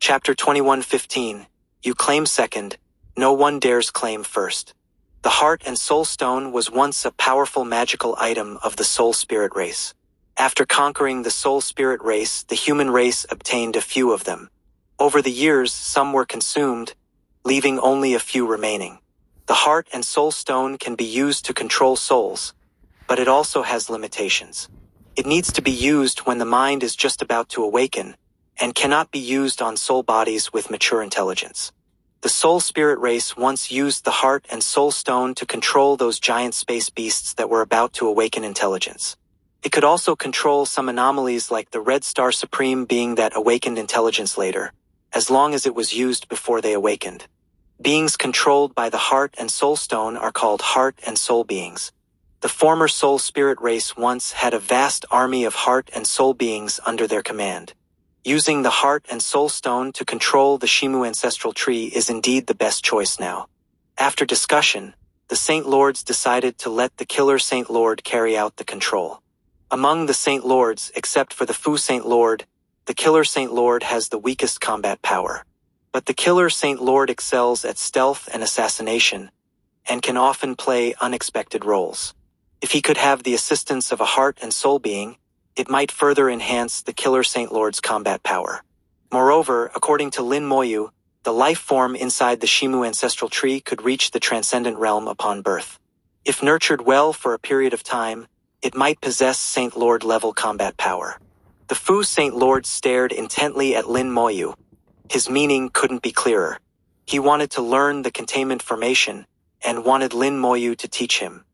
Chapter 21:15. You claim second, no one dares claim first. The Heart and Soul Stone was once a powerful magical item of the Soul Spirit race. After conquering the Soul Spirit race, the human race obtained a few of them. Over the years, some were consumed, leaving only a few remaining. The Heart and Soul Stone can be used to control souls, but it also has limitations. It needs to be used when the mind is just about to awaken, and cannot be used on soul bodies with mature intelligence. The Soul Spirit race once used the Heart and Soul Stone to control those giant space beasts that were about to awaken intelligence. It could also control some anomalies like the Red Star Supreme being that awakened intelligence later, as long as it was used before they awakened. Beings controlled by the Heart and Soul Stone are called Heart and Soul beings. The former Soul Spirit race once had a vast army of Heart and Soul beings under their command. Using the Heart and Soul Stone to control the Shimu ancestral tree is indeed the best choice now. After discussion, the Saint Lords decided to let the Killer Saint Lord carry out the control. Among the Saint Lords, except for the Fu Saint Lord, the Killer Saint Lord has the weakest combat power. But the Killer Saint Lord excels at stealth and assassination, and can often play unexpected roles. If he could have the assistance of a Heart and Soul being, it might further enhance the Killer Saint Lord's combat power. Moreover, according to Lin Moyu, the life form inside the Shimu ancestral tree could reach the transcendent realm upon birth. If nurtured well for a period of time, it might possess Saint Lord level combat power. The Fu Saint Lord stared intently at Lin Moyu. His meaning couldn't be clearer. He wanted to learn the containment formation, and wanted Lin Moyu to teach him.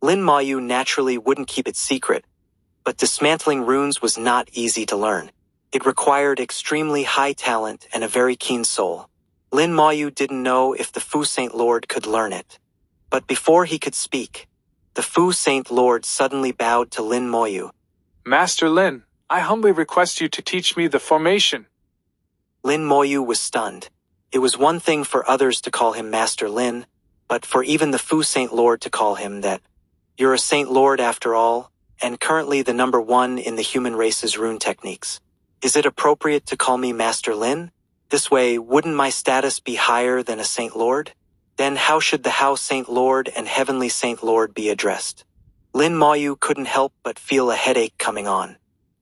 Lin Moyu naturally wouldn't keep it secret, but dismantling runes was not easy to learn. It required extremely high talent and a very keen soul. Lin Moyu didn't know if the Fu Saint Lord could learn it. But before he could speak, the Fu Saint Lord suddenly bowed to Lin Moyu. Master Lin, I humbly request you to teach me the formation. Lin Moyu was stunned. It was one thing for others to call him Master Lin, but for even the Fu Saint Lord to call him that. You're a Saint Lord after all, and currently the number one in the human race's rune techniques. Is it appropriate to call me Master Lin? This way, wouldn't my status be higher than a Saint Lord? Then how should the Hao Saint Lord and Heavenly Saint Lord be addressed? Lin Moyu couldn't help but feel a headache coming on.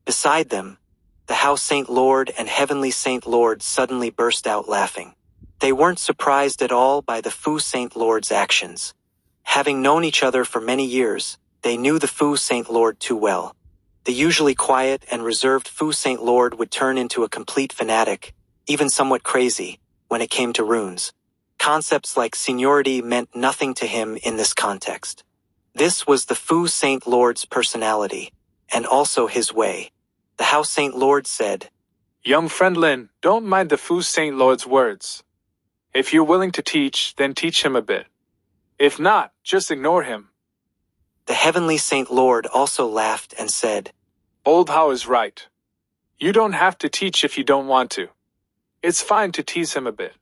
Beside them, the Hao Saint Lord and Heavenly Saint Lord suddenly burst out laughing. They weren't surprised at all by the Fu Saint Lord's actions. Having known each other for many years, they knew the Fu Saint Lord too well. The usually quiet and reserved Fu Saint Lord would turn into a complete fanatic, even somewhat crazy, when it came to runes. Concepts like seniority meant nothing to him in this context. This was the Fu Saint Lord's personality, and also his way. The Hao Saint Lord said, Young friend Lin, don't mind the Fu Saint Lord's words. If you're willing to teach, then teach him a bit. If not, just ignore him. The Heavenly Saint Lord also laughed and said, Old Hao is right. You don't have to teach if you don't want to. It's fine to tease him a bit.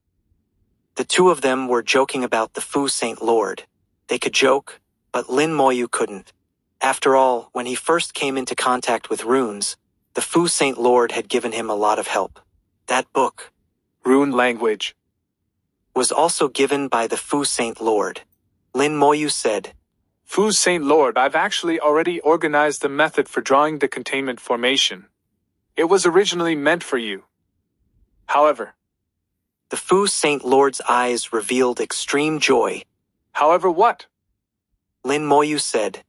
The two of them were joking about the Fu Saint Lord. They could joke, but Lin Moyu couldn't. After all, when he first came into contact with runes, the Fu Saint Lord had given him a lot of help. That book, Rune language, was also given by the Fu Saint Lord. Lin Moyu said, Fu Saint Lord, I've actually already organized the method for drawing the containment formation. It was originally meant for you. However, the Fu Saint Lord's eyes revealed extreme joy. However what? Lin Moyu said,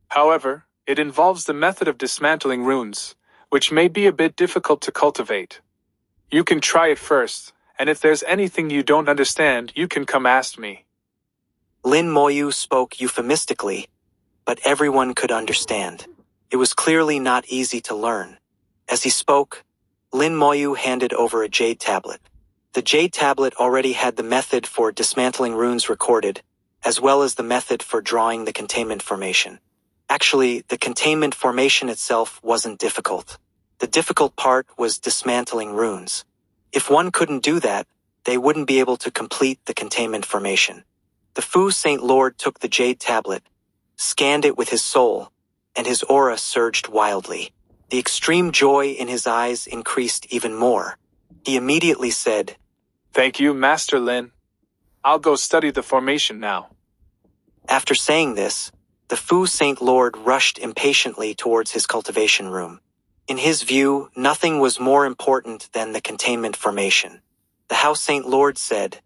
However, it involves the method of dismantling runes, which may be a bit difficult to cultivate. You can try it first, and if there's anything you don't understand, you can come ask me. Lin Moyu spoke euphemistically, but everyone could understand. It was clearly not easy to learn. As he spoke, Lin Moyu handed over a jade tablet. The jade tablet already had the method for dismantling runes recorded, as well as the method for drawing the containment formation. Actually, the containment formation itself wasn't difficult. The difficult part was dismantling runes. If one couldn't do that, they wouldn't be able to complete the containment formation. The Fu Saint Lord took the jade tablet, scanned it with his soul, and his aura surged wildly. The extreme joy in his eyes increased even more. He immediately said, "Thank you, Master Lin. I'll go study the formation now." After saying this, the Fu Saint Lord rushed impatiently towards his cultivation room. In his view, nothing was more important than the containment formation. The Hao Saint Lord said,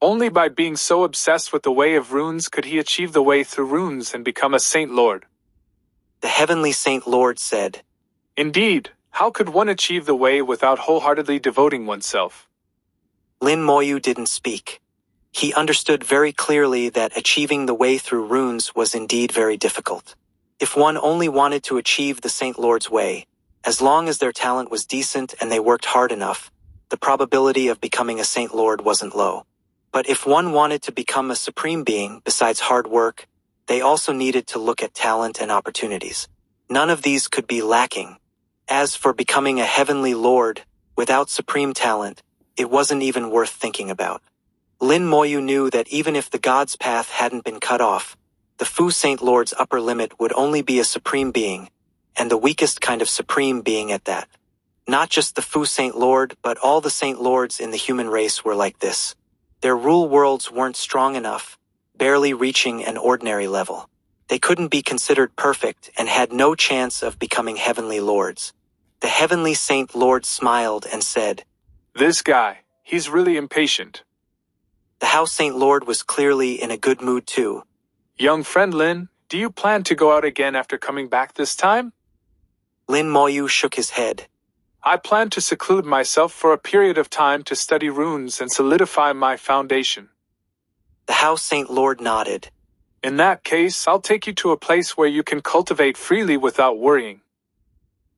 Only by being so obsessed with the way of runes could he achieve the way through runes and become a Saint Lord. The Heavenly Saint Lord said, Indeed, how could one achieve the way without wholeheartedly devoting oneself? Lin Moyu didn't speak. He understood very clearly that achieving the way through runes was indeed very difficult. If one only wanted to achieve the Saint Lord's way, as long as their talent was decent and they worked hard enough, the probability of becoming a Saint Lord wasn't low. But if one wanted to become a supreme being besides hard work, they also needed to look at talent and opportunities. None of these could be lacking. As for becoming a heavenly lord, without supreme talent, it wasn't even worth thinking about. Lin Moyu knew that even if the god's path hadn't been cut off, the Fu Saint Lord's upper limit would only be a supreme being, and the weakest kind of supreme being at that. Not just the Fu Saint Lord, but all the Saint Lords in the human race were like this. Their rule worlds weren't strong enough, barely reaching an ordinary level. They couldn't be considered perfect and had no chance of becoming heavenly lords. The Heavenly Saint Lord smiled and said, This guy, he's really impatient. The Hao Saint Lord was clearly in a good mood too. Young friend Lin, do you plan to go out again after coming back this time? Lin Moyu shook his head. I plan to seclude myself for a period of time to study runes and solidify my foundation. The Hao Saint Lord nodded. In that case, I'll take you to a place where you can cultivate freely without worrying.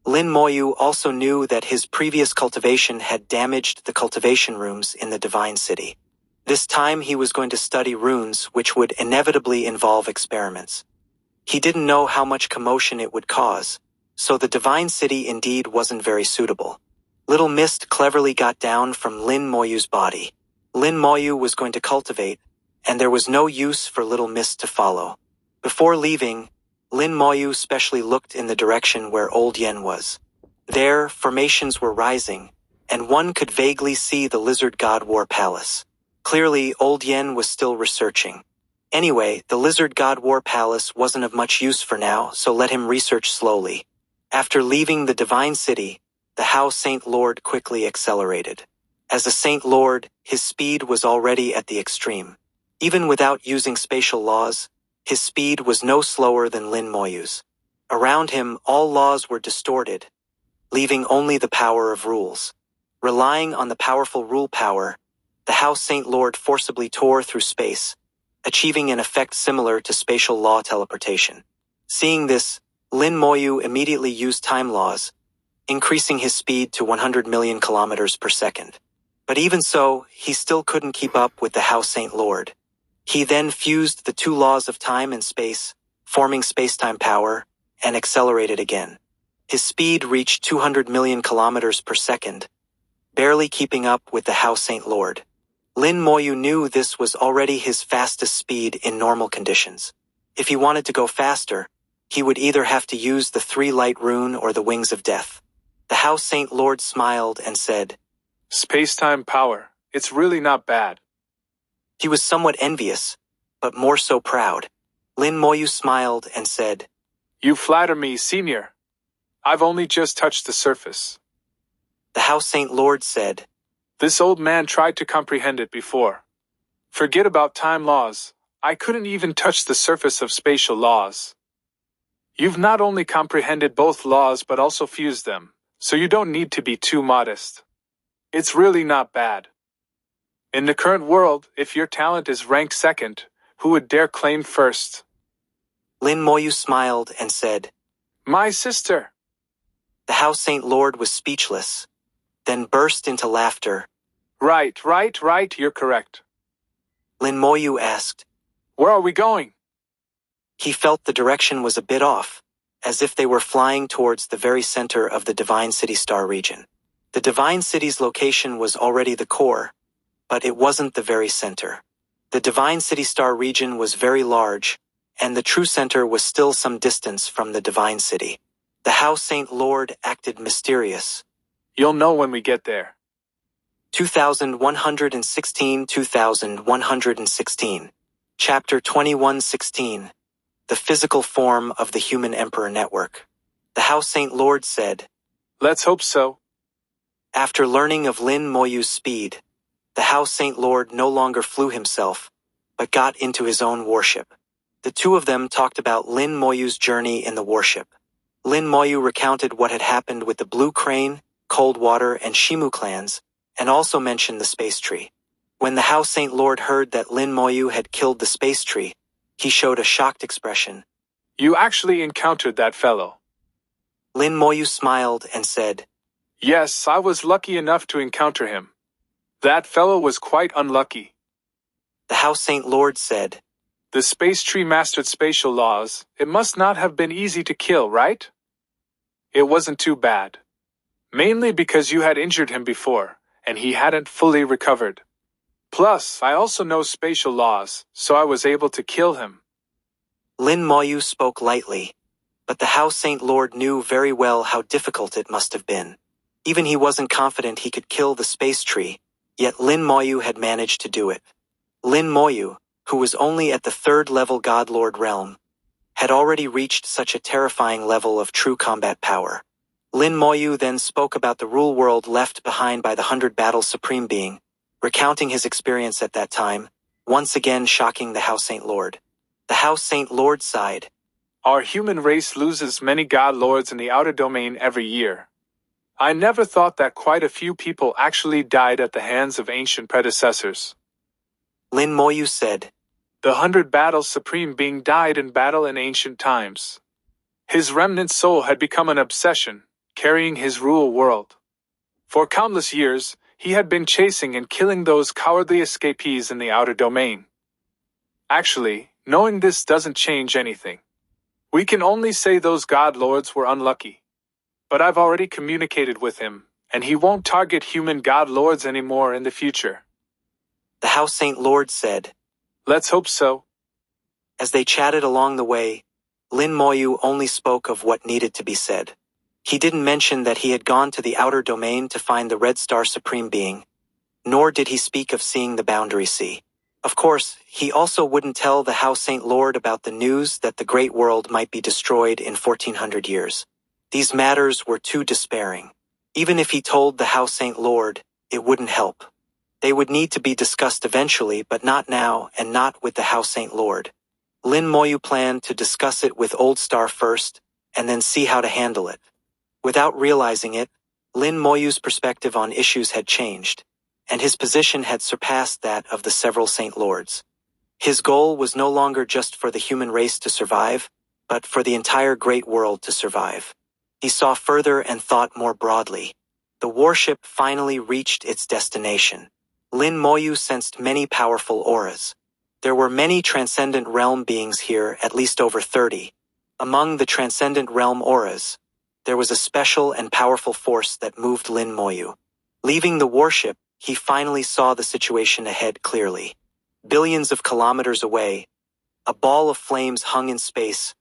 Lin Moyu also knew that his previous cultivation had damaged the cultivation rooms in the Divine City. This time he was going to study runes which would inevitably involve experiments. He didn't know how much commotion it would cause, so the Divine City indeed wasn't very suitable. Little mist cleverly got down from Lin Moyu's body. Lin Moyu was going to cultivate, and there was no use for Little Mist to follow. Before leaving, Lin Moyu specially looked in the direction where Old Yen was. There, formations were rising, and one could vaguely see the Lizard God War Palace. Clearly, Old Yen was still researching. Anyway, the Lizard God War Palace wasn't of much use for now, so let him research slowly. After leaving the Divine City, the Hao Saint Lord quickly accelerated. As a Saint Lord, his speed was already at the extreme. Even without using spatial laws, his speed was no slower than Lin Moyu's. Around him, all laws were distorted, leaving only the power of rules. Relying on the powerful rule power, the Hao Saint Lord forcibly tore through space, achieving an effect similar to spatial law teleportation. Seeing this, Lin Moyu immediately used time laws, increasing his speed to 100 million kilometers per second. But even so, he still couldn't keep up with the Hao Saint Lord. He then fused the two laws of time and space, forming space-time power, and accelerated again. His speed reached 200 million kilometers per second, barely keeping up with the Hao Saint Lord. Lin Moyu knew this was already his fastest speed in normal conditions. If he wanted to go faster, he would either have to use the 3-light rune or the Wings of Death. The Hao Saint Lord smiled and said, Space-time power, it's really not bad. He was somewhat envious, but more so proud. Lin Moyu smiled and said, You flatter me, senior. I've only just touched the surface. The Hao Saint Lord said, This old man tried to comprehend it before. Forget about time laws. I couldn't even touch the surface of spatial laws. You've not only comprehended both laws but also fused them, so you don't need to be too modest. It's really not bad. In the current world, if your talent is ranked second, who would dare claim first? Lin Moyu smiled and said, My sister. The Hao Saint Lord was speechless, then burst into laughter. Right, you're correct. Lin Moyu asked, Where are we going? He felt the direction was a bit off, as if they were flying towards the very center of the Divine City Star region. The Divine City's location was already the core, but it wasn't the very center. The Divine City Star region was very large, and the true center was still some distance from the Divine City. The Hao Saint Lord acted mysterious. You'll know when we get there. 2116 Chapter 2116 The Physical Form of the Human Emperor Network. The House Saint Lord said, Let's hope so. After learning of Lin Moyu's speed, the House Saint Lord no longer flew himself, but got into his own warship. The two of them talked about Lin Moyu's journey in the warship. Lin Moyu recounted what had happened with the Blue Crane, Cold Water, and Shimu clans, and also mentioned the space tree. When the House Saint Lord heard that Lin Moyu had killed the space tree, he showed a shocked expression. You actually encountered that fellow. Lin Moyu smiled and said, Yes, I was lucky enough to encounter him. That fellow was quite unlucky. The House Saint Lord said, The space tree mastered spatial laws. It must not have been easy to kill, right? It wasn't too bad. Mainly because you had injured him before, and he hadn't fully recovered. Plus, I also know spatial laws, so I was able to kill him. Lin Moyu spoke lightly, but the House Saint Lord knew very well how difficult it must have been. Even he wasn't confident he could kill the space tree, yet Lin Moyu had managed to do it. Lin Moyu, who was only at the 3rd level God Lord realm, had already reached such a terrifying level of true combat power. Lin Moyu then spoke about the rule world left behind by the 100 Battle Supreme Being, recounting his experience at that time, once again shocking the House Saint Lord. The House Saint Lord sighed. Our human race loses many God Lords in the outer domain every year. I never thought that quite a few people actually died at the hands of ancient predecessors. Lin Moyu said, The 100 Battle Supreme Being died in battle in ancient times. His remnant soul had become an obsession, carrying his rule world. For countless years, he had been chasing and killing those cowardly escapees in the outer domain. Actually, knowing this doesn't change anything. We can only say those God Lords were unlucky. But I've already communicated with him, and he won't target human God Lords anymore in the future. The House Saint Lord said, Let's hope so. As they chatted along the way, Lin Moyu only spoke of what needed to be said. He didn't mention that he had gone to the outer domain to find the Red Star Supreme Being, nor did he speak of seeing the Boundary Sea. Of course, he also wouldn't tell the House Saint Lord about the news that the Great World might be destroyed in 1400 years. These matters were too despairing. Even if he told the House Saint Lord, it wouldn't help. They would need to be discussed eventually, but not now and not with the House Saint Lord. Lin Moyu planned to discuss it with Old Star first, and then see how to handle it. Without realizing it, Lin Moyu's perspective on issues had changed, and his position had surpassed that of the several Saint Lords. His goal was no longer just for the human race to survive, but for the entire great world to survive. He saw further and thought more broadly. The warship finally reached its destination. Lin Moyu sensed many powerful auras. There were many transcendent realm beings here, at least over 30. Among the transcendent realm auras, there was a special and powerful force that moved Lin Moyu. Leaving the warship, he finally saw the situation ahead clearly. Billions of kilometers away, a ball of flames hung in space,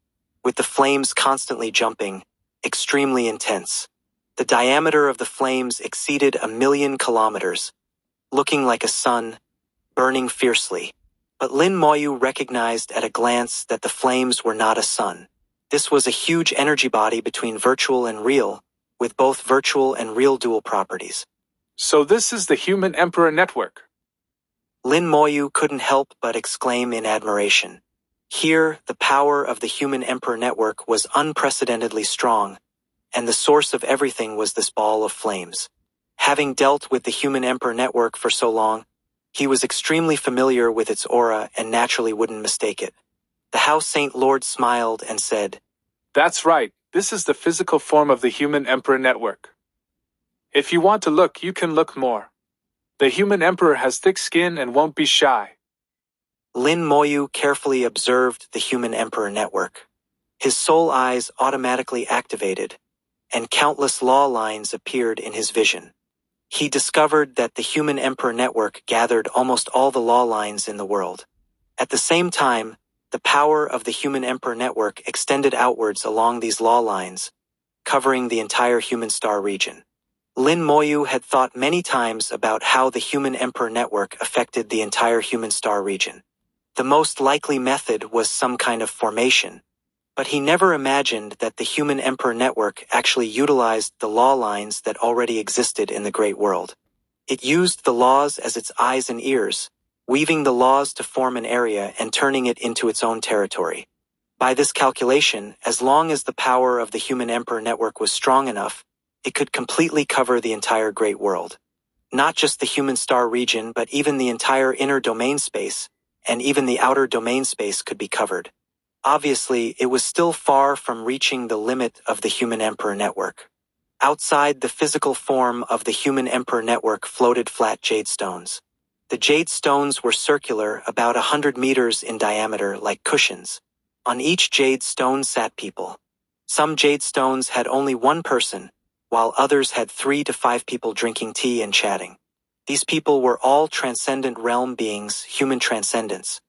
with the flames constantly jumping, extremely intense. The diameter of the flames exceeded 1,000,000 kilometers, looking like a sun, burning fiercely. But Lin Moyu recognized at a glance that the flames were not a sun. This was a huge energy body between virtual and real, with both virtual and real dual properties. So this is the Human Emperor Network. Lin Moyu couldn't help but exclaim in admiration. Here, the power of the Human Emperor Network was unprecedentedly strong, and the source of everything was this ball of flames. Having dealt with the Human Emperor Network for so long, he was extremely familiar with its aura and naturally wouldn't mistake it. The House Saint Lord smiled and said, That's right, this is the physical form of the Human Emperor Network. If you want to look, you can look more. The Human Emperor has thick skin and won't be shy. Lin Moyu carefully observed the Human Emperor Network. His soul eyes automatically activated, and countless law lines appeared in his vision. He discovered that the Human Emperor Network gathered almost all the law lines in the world. At the same time, the power of the Human Emperor Network extended outwards along these law lines, covering the entire human star region. Lin Moyu had thought many times about how the human emperor network affected the entire human star region. The most likely method was some kind of formation, but he never imagined that the human emperor network actually utilized the law lines that already existed in the great world. It used the laws as its eyes and ears, weaving the laws to form an area and turning it into its own territory. By this calculation, as long as the power of the human emperor network was strong enough, it could completely cover the entire great world. Not just the human star region, but even the entire inner domain space, and even the outer domain space could be covered. Obviously, it was still far from reaching the limit of the human emperor network. Outside the physical form of the human emperor network floated flat jade stones. The jade stones were circular, about 100 meters in diameter, like cushions. On each jade stone sat people. Some jade stones had only one person, while others had 3 to 5 people drinking tea and chatting. These people were all transcendent realm beings, human transcendence.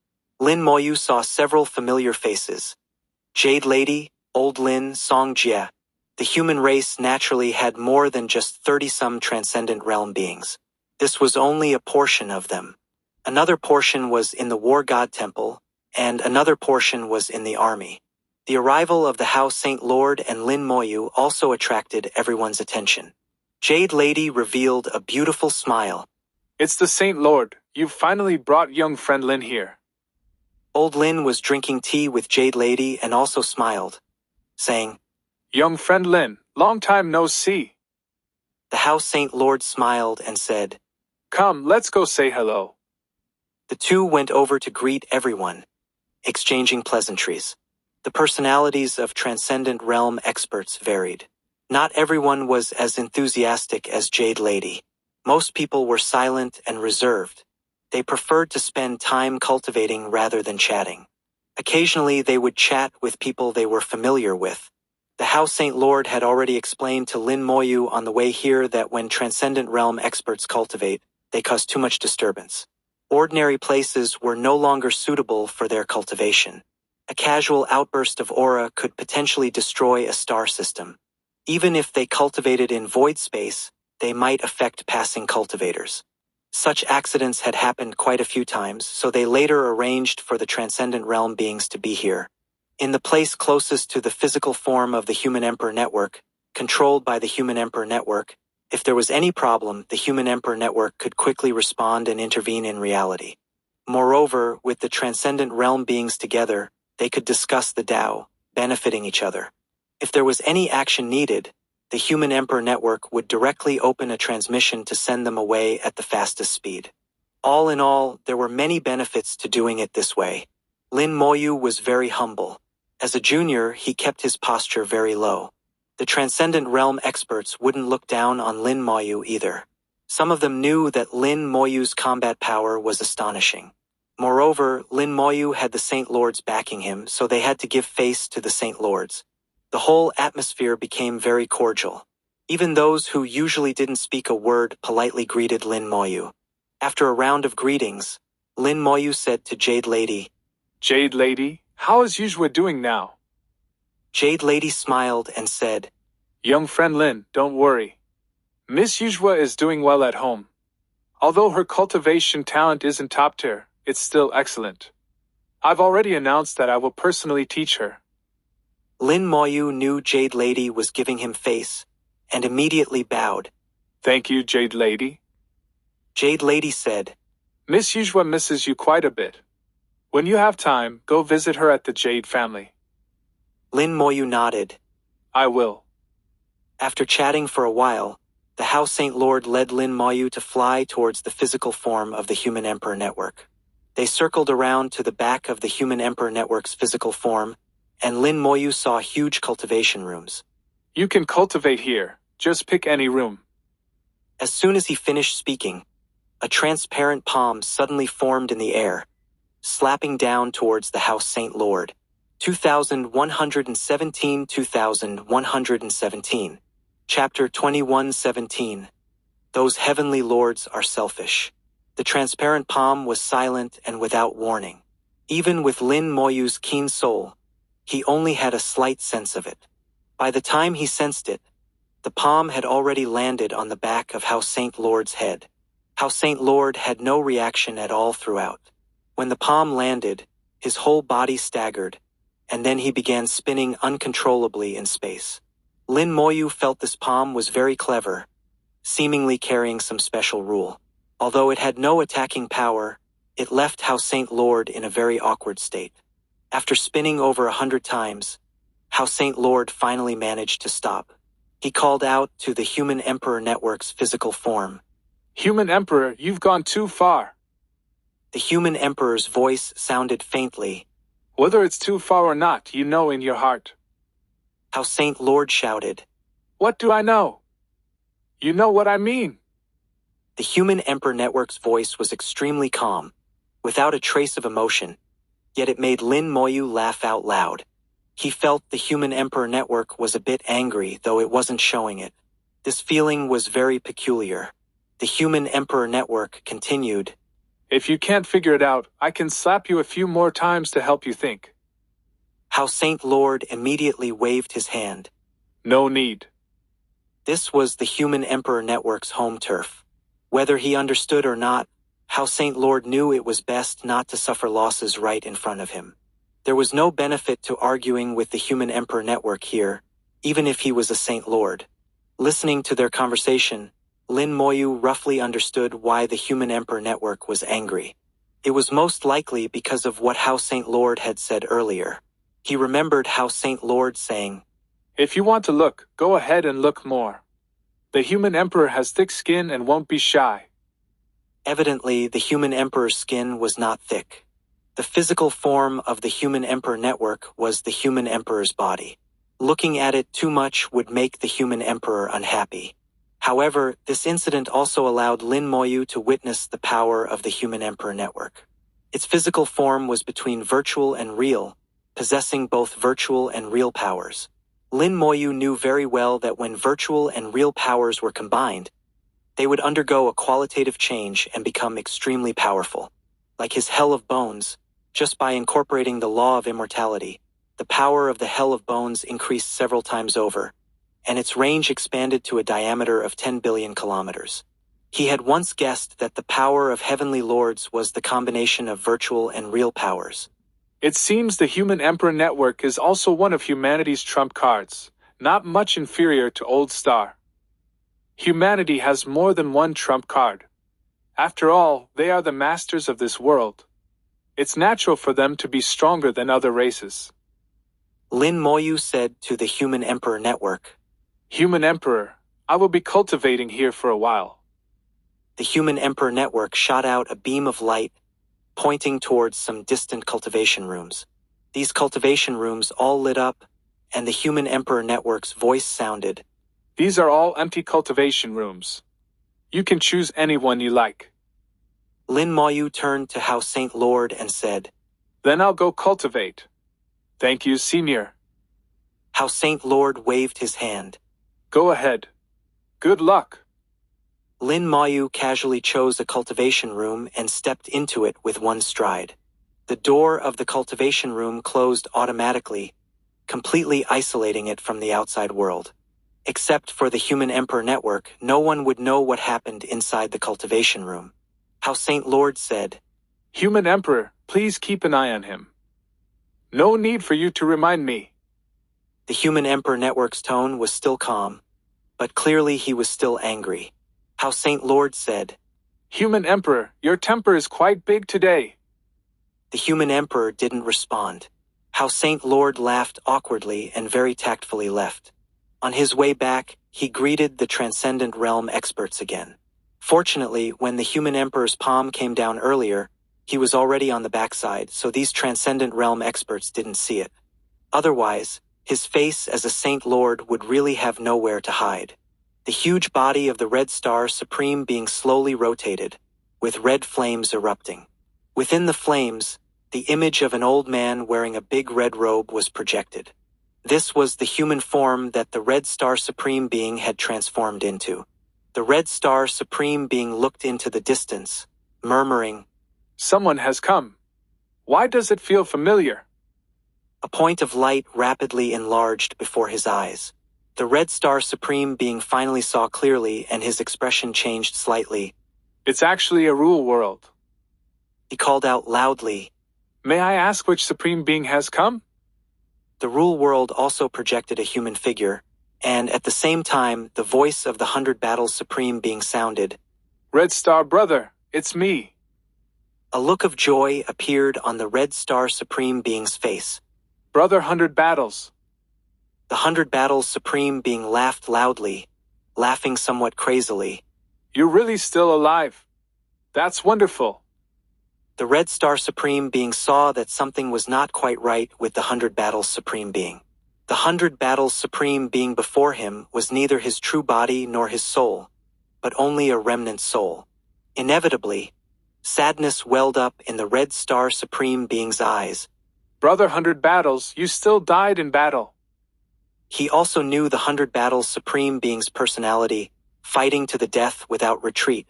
Lin Moyu saw several familiar faces. Jade Lady, Old Lin, Song Jie. The human race naturally had more than just 30-some transcendent realm beings. This was only a portion of them. Another portion was in the War God Temple, and another portion was in the army. The arrival of the House Saint Lord and Lin Moyu also attracted everyone's attention. Jade Lady revealed a beautiful smile. It's the Saint Lord. You've finally brought young friend Lin here. Old Lin was drinking tea with Jade Lady and also smiled, saying, Young friend Lin, long time no see. The House Saint Lord smiled and said, Come, let's go say hello. The two went over to greet everyone, exchanging pleasantries. The personalities of transcendent realm experts varied. Not everyone was as enthusiastic as Jade Lady. Most people were silent and reserved. They preferred to spend time cultivating rather than chatting. Occasionally they would chat with people they were familiar with. The House Saint Lord had already explained to Lin Moyu on the way here that when transcendent realm experts cultivate, they cause too much disturbance. Ordinary places were no longer suitable for their cultivation. A casual outburst of aura could potentially destroy a star system. Even if they cultivated in void space, they might affect passing cultivators. Such accidents had happened quite a few times, so they later arranged for the transcendent realm beings to be here. In the place closest to the physical form of the Human Emperor Network, controlled by the Human Emperor Network, if there was any problem, the Human Emperor Network could quickly respond and intervene in reality. Moreover, with the transcendent realm beings together, they could discuss the Tao, benefiting each other. If there was any action needed, the Human Emperor Network would directly open a transmission to send them away at the fastest speed. All in all, there were many benefits to doing it this way. Lin Moyu was very humble. As a junior, he kept his posture very low. The transcendent realm experts wouldn't look down on Lin Moyu either. Some of them knew that Lin Moyu's combat power was astonishing. Moreover, Lin Moyu had the Saint Lords backing him, so they had to give face to the Saint Lords. The whole atmosphere became very cordial. Even those who usually didn't speak a word politely greeted Lin Moyu. After a round of greetings, Lin Moyu said to Jade Lady, Jade Lady, how is Yuzhua doing now? Jade Lady smiled and said, Young friend Lin, don't worry. Miss Yuzhua is doing well at home. Although her cultivation talent isn't top tier, it's still excellent. I've already announced that I will personally teach her. Lin Moyu knew Jade Lady was giving him face, and immediately bowed. Thank you, Jade Lady. Jade Lady said, Miss Yuzhua misses you quite a bit. When you have time, go visit her at the Jade family. Lin Moyu nodded. I will. After chatting for a while, the House Saint Lord led Lin Moyu to fly towards the physical form of the Human Emperor Network. They circled around to the back of the Human Emperor Network's physical form, and Lin Moyu saw huge cultivation rooms. You can cultivate here, just pick any room. As soon as he finished speaking, a transparent palm suddenly formed in the air, slapping down towards the House Saint Lord. 2117 Chapter 21:17. Those heavenly lords are selfish. The transparent palm was silent and without warning. Even with Lin Moyu's keen soul, he only had a slight sense of it. By the time he sensed it, The palm had already landed on the back of House Saint Lord's head. House Saint Lord had no reaction at all throughout. When the palm landed, his whole body staggered, and then he began spinning uncontrollably in space. Lin Moyu felt this palm was very clever, seemingly carrying some special rule. Although it had no attacking power, it left House Saint Lord in a very awkward state. After spinning over 100 times, House Saint Lord finally managed to stop. He called out to the Human Emperor Network's physical form. Human Emperor, you've gone too far. The Human Emperor's voice sounded faintly. Whether it's too far or not, you know in your heart. House Saint Lord shouted. What do I know? You know what I mean. The Human Emperor Network's voice was extremely calm, without a trace of emotion, yet it made Lin Moyu laugh out loud. He felt the Human Emperor Network was a bit angry, though it wasn't showing it. This feeling was very peculiar. The Human Emperor Network continued. If you can't figure it out, I can slap you a few more times to help you think. House Saint Lord immediately waved his hand. No need. This was the Human Emperor Network's home turf. Whether he understood or not, House Saint Lord knew it was best not to suffer losses right in front of him. There was no benefit to arguing with the Human Emperor Network here, even if he was a Saint Lord. Listening to their conversation, Lin Moyu roughly understood why the Human Emperor Network was angry. It was most likely because of what House Saint Lord had said earlier. He remembered House Saint Lord saying, If you want to look, go ahead and look more. The Human Emperor has thick skin and won't be shy. Evidently, the Human Emperor's skin was not thick. The physical form of the Human Emperor Network was the Human Emperor's body. Looking at it too much would make the Human Emperor unhappy. However, this incident also allowed Lin Moyu to witness the power of the Human Emperor Network. Its physical form was between virtual and real, possessing both virtual and real powers. Lin Moyu knew very well that when virtual and real powers were combined, they would undergo a qualitative change and become extremely powerful. Like his Hell of Bones, just by incorporating the law of immortality, the power of the Hell of Bones increased several times over, and its range expanded to a diameter of 10 billion kilometers. He had once guessed that the power of heavenly lords was the combination of virtual and real powers. It seems the Human Emperor Network is also one of humanity's trump cards, not much inferior to Old Star. Humanity has more than one trump card. After all, they are the masters of this world. It's natural for them to be stronger than other races. Lin Moyu said to the Human Emperor Network. Human Emperor, I will be cultivating here for a while. The Human Emperor Network shot out a beam of light, pointing towards some distant cultivation rooms. These cultivation rooms all lit up, and the Human Emperor Network's voice sounded. These are all empty cultivation rooms. You can choose any one you like. Lin Moyu turned to House Saint Lord and said, Then I'll go cultivate. Thank you, Senior. House Saint Lord waved his hand. Go ahead. Good luck. Lin Moyu casually chose a cultivation room and stepped into it with one stride. The door of the cultivation room closed automatically, completely isolating it from the outside world. Except for the Human Emperor Network, no one would know what happened inside the cultivation room. House Saint Lord said, Human Emperor, please keep an eye on him. No need for you to remind me. The Human Emperor Network's tone was still calm, but clearly he was still angry. House Saint Lord said, Human Emperor, your temper is quite big today. The Human Emperor didn't respond. House Saint Lord laughed awkwardly and very tactfully left. On his way back, he greeted the Transcendent Realm experts again. Fortunately, when the Human Emperor's palm came down earlier, he was already on the backside, so these Transcendent Realm experts didn't see it. Otherwise, his face as a Saint Lord would really have nowhere to hide. The huge body of the Red Star Supreme being slowly rotated, with red flames erupting. Within the flames, the image of an old man wearing a big red robe was projected. This was the human form that the Red Star Supreme being had transformed into. The Red Star Supreme being looked into the distance, murmuring, Someone has come. Why does it feel familiar? A point of light rapidly enlarged before his eyes. The Red Star Supreme Being finally saw clearly, and his expression changed slightly. It's actually a rule world. He called out loudly. May I ask which Supreme Being has come? The rule world also projected a human figure, and at the same time the voice of the 100 Battles Supreme Being sounded. Red Star brother, it's me. A look of joy appeared on the Red Star Supreme Being's face. Brother 100 Battles. The 100 Battles Supreme Being laughed loudly, laughing somewhat crazily. You're really still alive. That's wonderful. The Red Star Supreme Being saw that something was not quite right with the 100 Battles Supreme Being. The 100 Battles Supreme Being before him was neither his true body nor his soul, but only a remnant soul. Inevitably, sadness welled up in the Red Star Supreme Being's eyes. Brother 100 Battles, you still died in battle. He also knew the 100 Battles Supreme Being's personality, fighting to the death without retreat,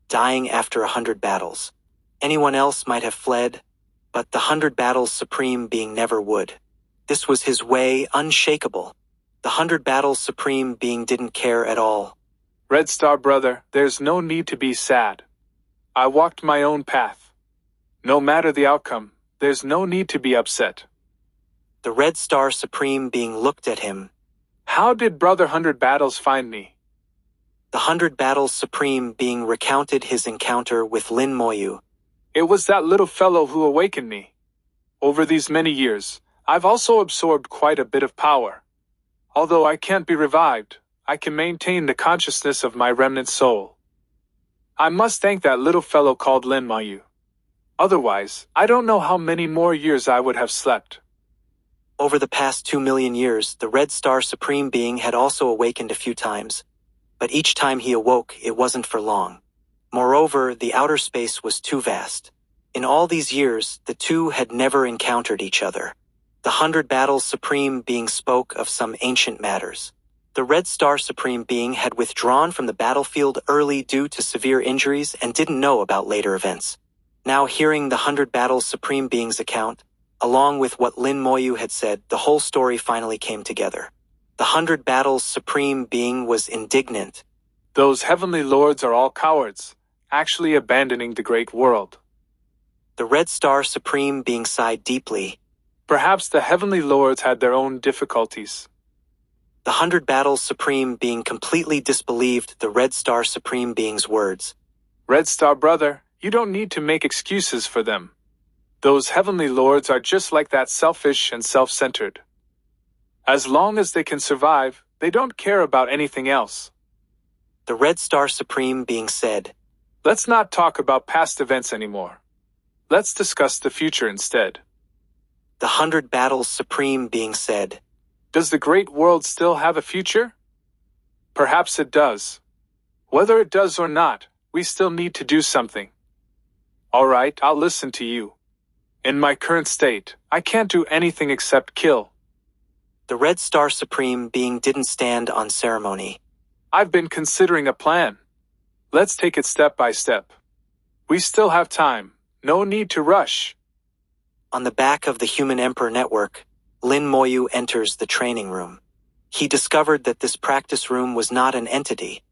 dying after 100 battles. Anyone else might have fled, but the 100 Battles Supreme Being never would. This was his way, unshakable. The 100 Battles Supreme Being didn't care at all. Red Star brother, there's no need to be sad. I walked my own path. No matter the outcome, there's no need to be upset. The Red Star Supreme Being looked at him. How did Brother 100 Battles find me? The 100 Battles Supreme Being recounted his encounter with Lin Moyu. It was that little fellow who awakened me. Over these many years, I've also absorbed quite a bit of power. Although I can't be revived, I can maintain the consciousness of my remnant soul. I must thank that little fellow called Lin Moyu. Otherwise, I don't know how many more years I would have slept. Over the past 2 million years, the Red Star Supreme Being had also awakened a few times. But each time he awoke, it wasn't for long. Moreover, the outer space was too vast. In all these years, the two had never encountered each other. The 100 Battles Supreme Being spoke of some ancient matters. The Red Star Supreme Being had withdrawn from the battlefield early due to severe injuries and didn't know about later events. Now hearing the 100 Battles Supreme Being's account, along with what Lin Moyu had said, the whole story finally came together. The 100 Battles Supreme Being was indignant. Those heavenly lords are all cowards, actually abandoning the great world. The Red Star Supreme Being sighed deeply. Perhaps the heavenly lords had their own difficulties. The 100 Battles Supreme Being completely disbelieved the Red Star Supreme Being's words. Red Star brother, you don't need to make excuses for them. Those heavenly lords are just like that, selfish and self-centered. As long as they can survive, they don't care about anything else. The Red Star Supreme Being said, Let's not talk about past events anymore. Let's discuss the future instead. The 100 Battles Supreme Being said, Does the great world still have a future? Perhaps it does. Whether it does or not, we still need to do something. All right, I'll listen to you. In my current state, I can't do anything except kill. The Red Star Supreme Being didn't stand on ceremony. I've been considering a plan. Let's take it step by step. We still have time. No need to rush. On the back of the Human Emperor Network, Lin Moyu enters the training room. He discovered that this practice room was not an entity,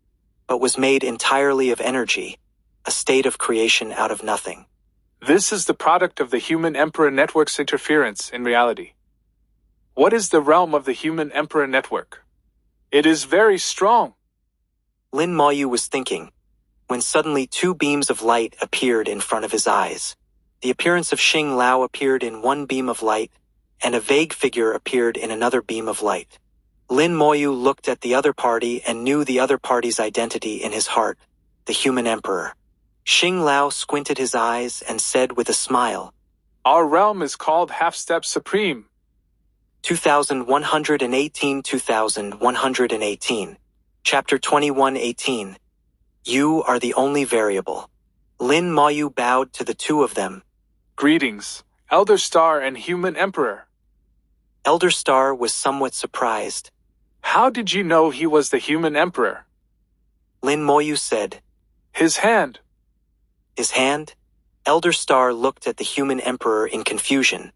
but was made entirely of energy, a state of creation out of nothing. This is the product of the Human Emperor Network's interference in reality. What is the realm of the Human Emperor Network? It is very strong. Lin Moyu was thinking, when suddenly 2 beams of light appeared in front of his eyes. The appearance of Xing Lao appeared in one beam of light, and a vague figure appeared in another beam of light. Lin Moyu looked at the other party and knew the other party's identity in his heart, the Human Emperor. Xing Lao squinted his eyes and said with a smile, Our realm is called Half-Step Supreme. 2118 Chapter 2118. You are the only variable. Lin Moyu bowed to the 2 of them. Greetings, Elder Star and Human Emperor. Elder Star was somewhat surprised. How did you know he was the Human Emperor? Lin Moyu said, His hand. His hand? Elder Star looked at the Human Emperor in confusion,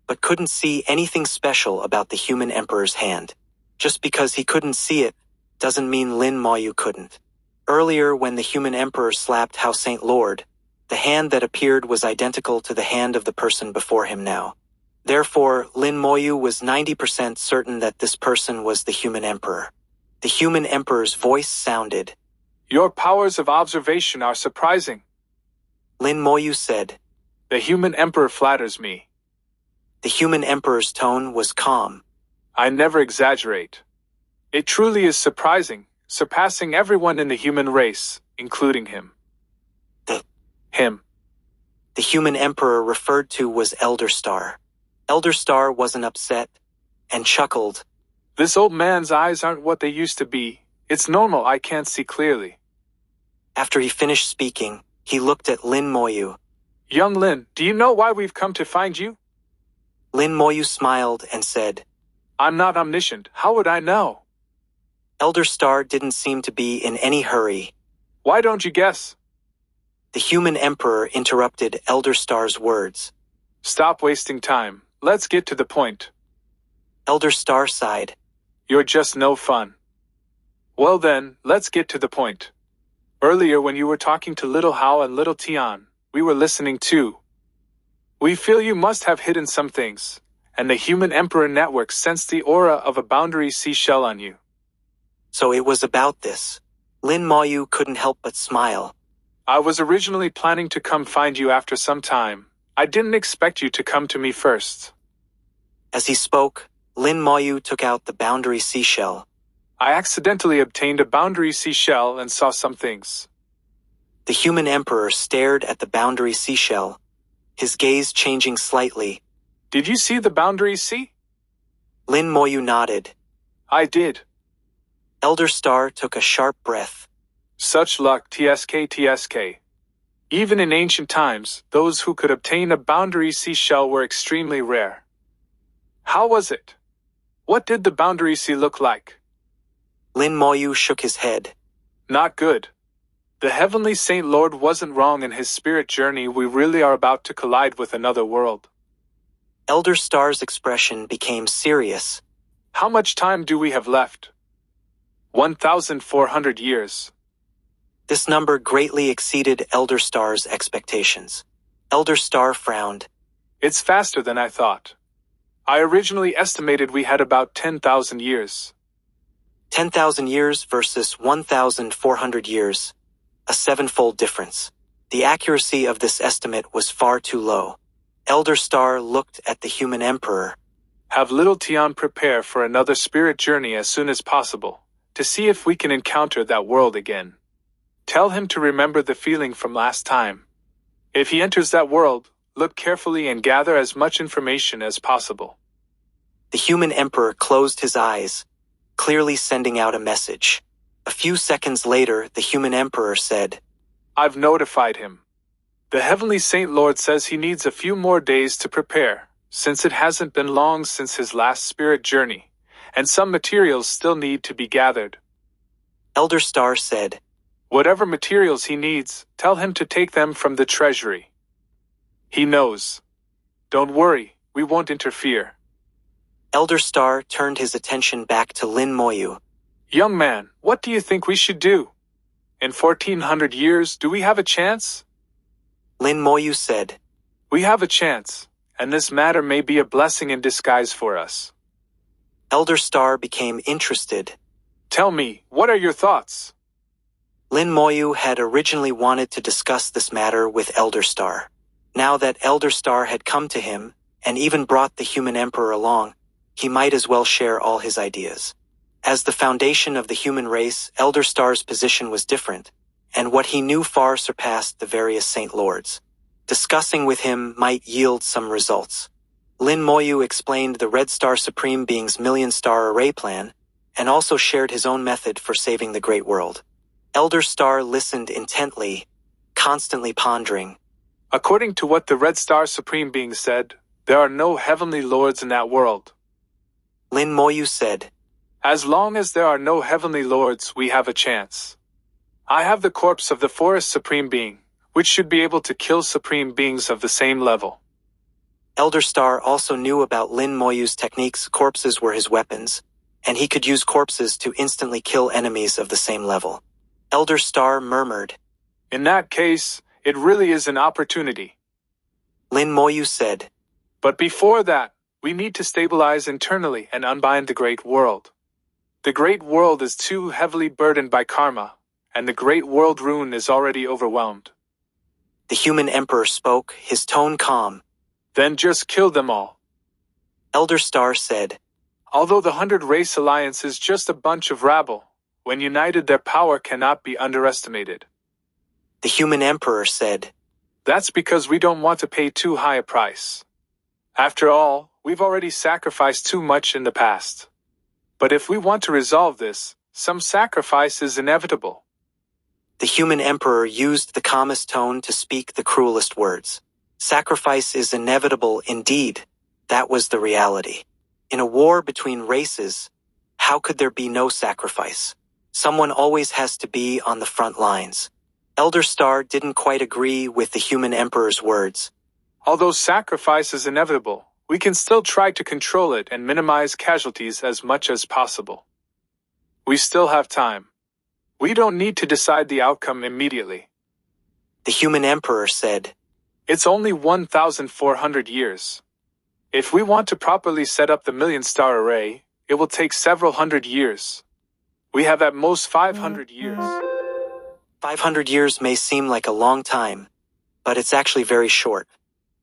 but couldn't see anything special about the Human Emperor's hand. Just because he couldn't see it, doesn't mean Lin Moyu couldn't. Earlier, when the human emperor slapped Hao Saint Lord, the hand that appeared was identical to the hand of the person before him now. Therefore, Lin Moyu was 90% certain that this person was the human emperor. The human emperor's voice sounded. Your powers of observation are surprising. Lin Moyu said. The human emperor flatters me. The human emperor's tone was calm. I never exaggerate. It truly is surprising, surpassing everyone in the human race, including him. Him. The human emperor referred to was Elder Star. Elder Star wasn't upset, and chuckled. This old man's eyes aren't what they used to be. It's normal I can't see clearly. After he finished speaking, he looked at Lin Moyu. Young Lin, do you know why we've come to find you? Lin Moyu smiled and said, I'm not omniscient. How would I know? Elder Star didn't seem to be in any hurry. Why don't you guess? The human emperor interrupted Elder Star's words. Stop wasting time. Let's get to the point. Elder Star sighed. You're just no fun. Well then, let's get to the point. Earlier when you were talking to Little Hao and Little Tian, we were listening too. We feel you must have hidden some things, and the human emperor network sensed the aura of a boundary seashell on you. So it was about this. Lin Moyu couldn't help but smile. I was originally planning to come find you after some time. I didn't expect you to come to me first. As he spoke, Lin Moyu took out the boundary seashell. I accidentally obtained a boundary seashell and saw some things. The human emperor stared at the boundary seashell, his gaze changing slightly. Did you see the boundary sea? Lin Moyu nodded. I did. Elder Star took a sharp breath. Such luck, TSK. Even in ancient times, those who could obtain a boundary seashell were extremely rare. How was it? What did the boundary sea look like? Lin Moyu shook his head. Not good. The Heavenly Saint Lord wasn't wrong in his spirit journey. We really are about to collide with another world. Elder Star's expression became serious. How much time do we have left? 1,400 years. This number greatly exceeded Elder Star's expectations. Elder Star frowned. It's faster than I thought. I originally estimated we had about 10,000 years. 10,000 years versus 1,400 years. A sevenfold difference. The accuracy of this estimate was far too low. Elder Star looked at the human emperor. Have little Tian prepare for another spirit journey as soon as possible, to see if we can encounter that world again. Tell him to remember the feeling from last time. If he enters that world, look carefully and gather as much information as possible. The human emperor closed his eyes, clearly sending out a message. A few seconds later, the human emperor said, I've notified him. The Heavenly Saint Lord says he needs a few more days to prepare, since it hasn't been long since his last spirit journey, and some materials still need to be gathered. Elder Star said, Whatever materials he needs, tell him to take them from the treasury. He knows. Don't worry, we won't interfere. Elder Star turned his attention back to Lin Moyu. Young man, what do you think we should do? In 1,400 years, do we have a chance? Lin Moyu said, We have a chance, and this matter may be a blessing in disguise for us. Elder Star became interested. Tell me, what are your thoughts? Lin Moyu had originally wanted to discuss this matter with Elder Star. Now that Elder Star had come to him, and even brought the human emperor along, he might as well share all his ideas. As the foundation of the human race, Elder Star's position was different, and what he knew far surpassed the various Saint Lords. Discussing with him might yield some results. Lin Moyu explained the Red Star Supreme Being's million-star array plan, and also shared his own method for saving the Great World. Elder Star listened intently, constantly pondering. According to what the Red Star Supreme Being said, there are no heavenly lords in that world. Lin Moyu said, As long as there are no heavenly lords, we have a chance. I have the corpse of the Forest Supreme Being, which should be able to kill Supreme Beings of the same level. Elder Star also knew about Lin Moyu's techniques. Corpses were his weapons, and he could use corpses to instantly kill enemies of the same level. Elder Star murmured. In that case, it really is an opportunity. Lin Moyu said. But before that, we need to stabilize internally and unbind the Great World. The Great World is too heavily burdened by karma, and the Great World rune is already overwhelmed. The human emperor spoke, his tone calm. Then just kill them all. Elder Star said. Although the 100 Race Alliance is just a bunch of rabble, when united their power cannot be underestimated. The human emperor said. That's because we don't want to pay too high a price. After all, we've already sacrificed too much in the past. But if we want to resolve this, some sacrifice is inevitable. The human emperor used the calmest tone to speak the cruelest words. Sacrifice is inevitable indeed. That was the reality. In a war between races, how could there be no sacrifice? Someone always has to be on the front lines. Elder Star didn't quite agree with the human emperor's words. Although sacrifice is inevitable, we can still try to control it and minimize casualties as much as possible. We still have time. We don't need to decide the outcome immediately. The human emperor said. It's only 1,400 years. If we want to properly set up the million-star array, it will take several hundred years. We have at most 500 years. 500 years may seem like a long time, but it's actually very short.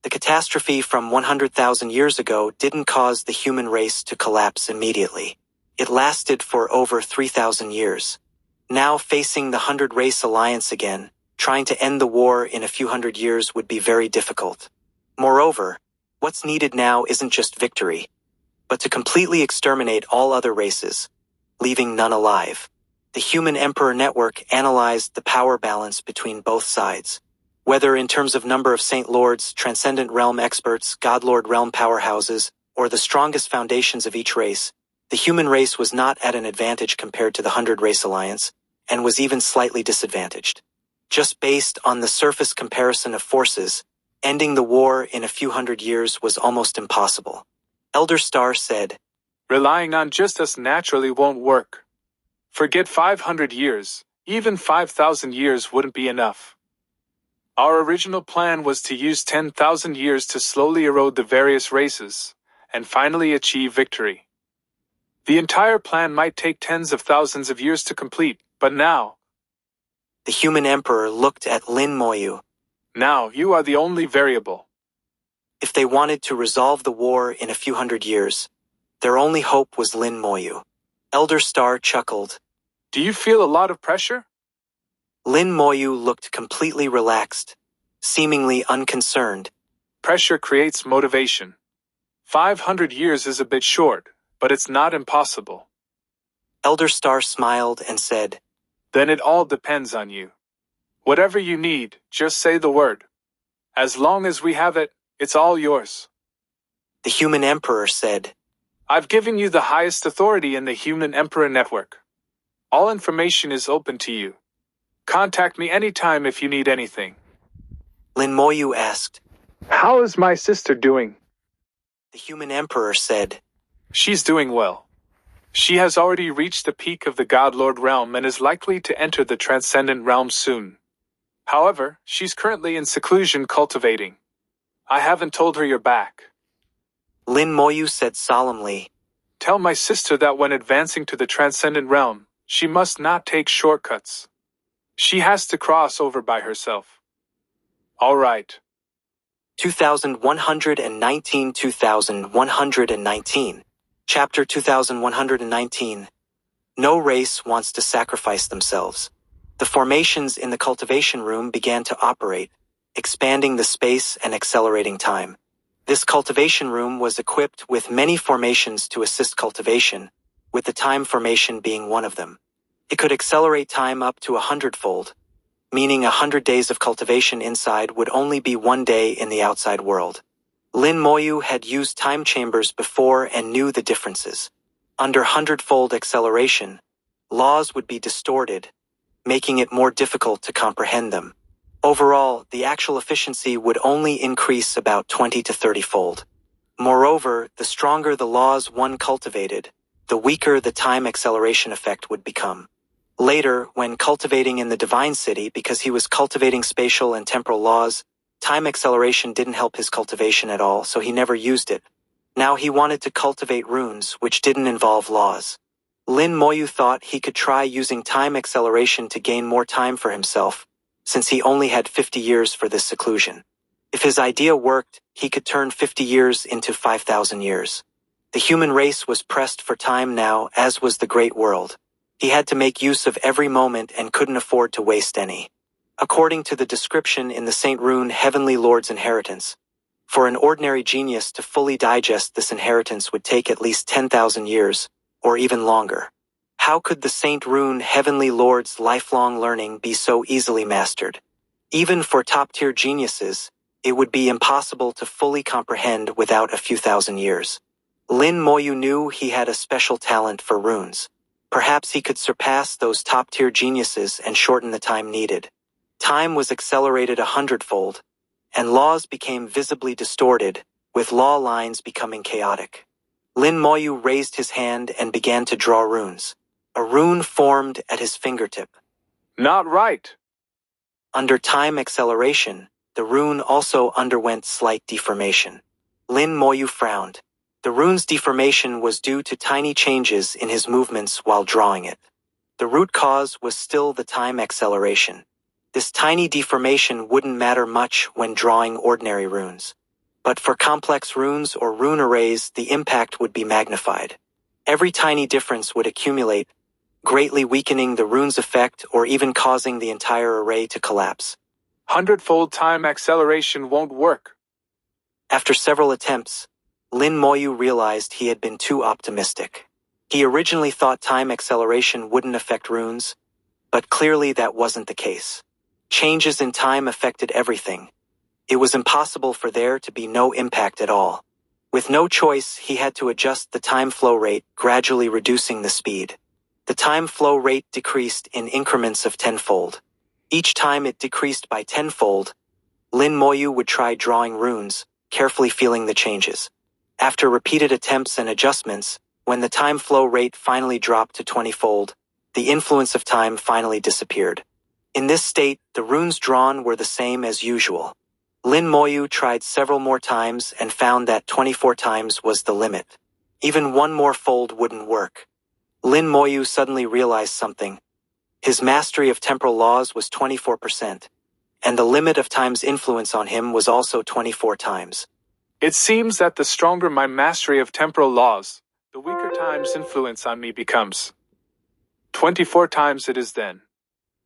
The catastrophe from 100,000 years ago didn't cause the human race to collapse immediately. It lasted for over 3,000 years. Now facing the 100 Race Alliance again, trying to end the war in a few hundred years would be very difficult. Moreover, what's needed now isn't just victory, but to completely exterminate all other races, leaving none alive. The Human Emperor Network analyzed the power balance between both sides. Whether in terms of number of Saint Lords, Transcendent Realm experts, Godlord Realm powerhouses, or the strongest foundations of each race, the human race was not at an advantage compared to the 100 Race Alliance, and was even slightly disadvantaged. Just based on the surface comparison of forces, ending the war in a few hundred years was almost impossible. Elder Star said, Relying on just us naturally won't work. Forget 500 years, even 5,000 years wouldn't be enough. Our original plan was to use 10,000 years to slowly erode the various races, and finally achieve victory. The entire plan might take tens of thousands of years to complete, but now... The human emperor looked at Lin Moyu. Now you are the only variable. If they wanted to resolve the war in a few hundred years, their only hope was Lin Moyu. Elder Star chuckled. Do you feel a lot of pressure? Lin Moyu looked completely relaxed, seemingly unconcerned. Pressure creates motivation. 500 years is a bit short, but it's not impossible. Elder Star smiled and said, Then it all depends on you. Whatever you need, just say the word. As long as we have it, it's all yours. The human emperor said, I've given you the highest authority in the Human Emperor Network. All information is open to you. Contact me anytime if you need anything. Lin Moyu asked, How is my sister doing? The human emperor said, She's doing well. She has already reached the peak of the Godlord realm and is likely to enter the Transcendent realm soon. However, she's currently in seclusion cultivating. I haven't told her you're back. Lin Moyu said solemnly, Tell my sister that when advancing to the Transcendent realm, she must not take shortcuts. She has to cross over by herself. All right. 2119 2119 Chapter 2119 No race wants to sacrifice themselves. The formations in the cultivation room began to operate, expanding the space and accelerating time. This cultivation room was equipped with many formations to assist cultivation, with the time formation being one of them. It could accelerate time up to 100-fold, meaning 100 days of cultivation inside would only be 1 day in the outside world. Lin Moyu had used time chambers before and knew the differences. Under 100-fold acceleration, laws would be distorted, making it more difficult to comprehend them. Overall, the actual efficiency would only increase about 20 to 30-fold. Moreover, the stronger the laws one cultivated, the weaker the time acceleration effect would become. Later, when cultivating in the Divine City because he was cultivating spatial and temporal laws, time acceleration didn't help his cultivation at all, so he never used it. Now he wanted to cultivate runes, which didn't involve laws. Lin Moyu thought he could try using time acceleration to gain more time for himself, since he only had 50 years for this seclusion. If his idea worked, he could turn 50 years into 5,000 years. The human race was pressed for time now, as was the great world. He had to make use of every moment and couldn't afford to waste any. According to the description in the Saint Rune Heavenly Lord's Inheritance, for an ordinary genius to fully digest this inheritance would take at least 10,000 years, or even longer. How could the Saint Rune Heavenly Lord's lifelong learning be so easily mastered? Even for top-tier geniuses, it would be impossible to fully comprehend without a few thousand years. Lin Moyu knew he had a special talent for runes. Perhaps he could surpass those top-tier geniuses and shorten the time needed. Time was accelerated 100-fold, and laws became visibly distorted, with law lines becoming chaotic. Lin Moyu raised his hand and began to draw runes. A rune formed at his fingertip. Not right. Under time acceleration, the rune also underwent slight deformation. Lin Moyu frowned. The rune's deformation was due to tiny changes in his movements while drawing it. The root cause was still the time acceleration. This tiny deformation wouldn't matter much when drawing ordinary runes. But for complex runes or rune arrays, the impact would be magnified. Every tiny difference would accumulate, greatly weakening the rune's effect or even causing the entire array to collapse. 100-fold time acceleration won't work. After several attempts, Lin Moyu realized he had been too optimistic. He originally thought time acceleration wouldn't affect runes, but clearly that wasn't the case. Changes in time affected everything. It was impossible for there to be no impact at all. With no choice, he had to adjust the time flow rate, gradually reducing the speed. The time flow rate decreased in increments of 10-fold. Each time it decreased by 10-fold, Lin Moyu would try drawing runes, carefully feeling the changes. After repeated attempts and adjustments, when the time flow rate finally dropped to 20-fold, the influence of time finally disappeared. In this state, the runes drawn were the same as usual. Lin Moyu tried several more times and found that 24 times was the limit. Even one more fold wouldn't work. Lin Moyu suddenly realized something. His mastery of temporal laws was 24%, and the limit of time's influence on him was also 24 times. It seems that the stronger my mastery of temporal laws, the weaker time's influence on me becomes. 24 times it is then.